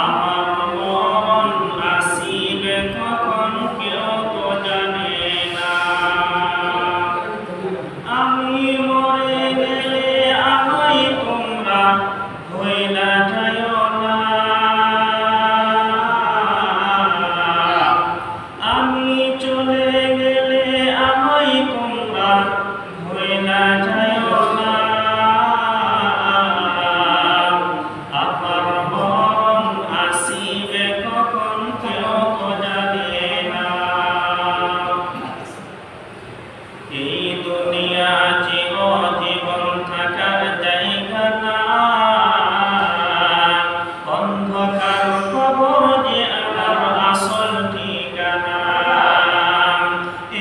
আমার মরণ আসিবে কখন কেউ তো জানে না। আমি মরে গেলে আমায় তোমরা ভুইলা যাইও না। আমি চলে গেলে আমায় তোমরা ভুইলা যাইও না। আমার মরণ আসিবে কখন কেউ তো জানে না। এই দুনিয়া চিরজীবন থাকার জায়গা না। অন্ধকার কবর যে আমার আসল ঠিকানা।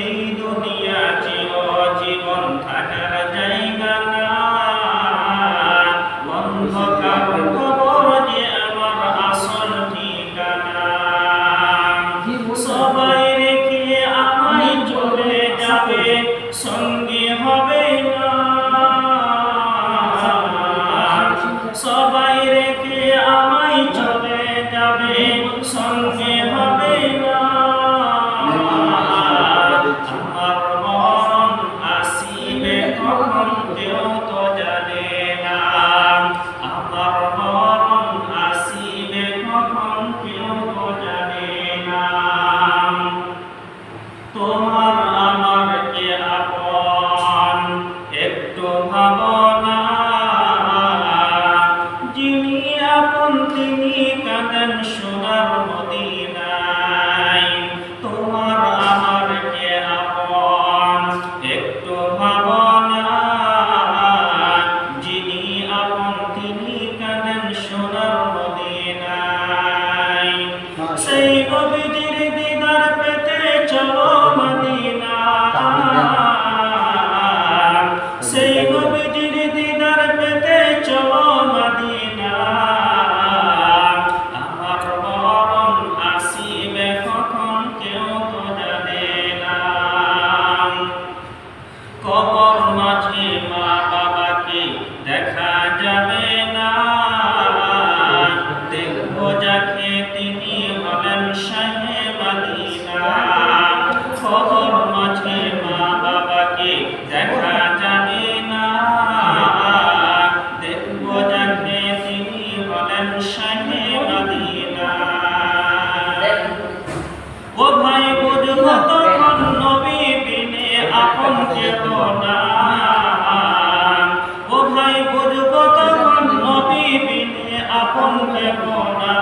এই দুনিয়া চিরজীবন থাকার জায়গা না। অন্ধকার কবর যে আমার আসল ঠিকানা। সবাই রেখে আমায় চলে যাবে, সঙ্গে হবে না। সবাই রেখে আমায় চলে যাবে, সঙ্গে হবে না। আমার মরণ আসিবে কখন কেউ তো জানে না। আমার মরণ আসিবে কখন কেউ তো জানে না। তোমার আমার কে আপন একটু ভাবনা। যিনি আপন তিনি কাঁদেন সোনার মদিনায়। তোমার আমার কে আপন একটু ভাবনা। যিনি আপন তিনি কাঁদেন সোনার মদিনায়। সেই নবীজির দিদার পেতে চলো মদিনা। সেই নবীজির দিদার পেতে চলো মদিনা। আমার মরণ আসিবে কখন কেউ তো জানে না। কবর মাঝে মা বাবাকে দেখা যাবে না। দেখবো যাকে তিনি হলেন শাহে মদিনা। কবর মাঝে মা বাবাকে দেখা যাবে না। দেখবো যাকে তিনি হলেন শাহে মদিনা। ও ভাই বুঝবো তখন নবী বিনে আপন কেহ না। ও ভাই বুঝবো তখন নবী বিনে আপন কেহ না।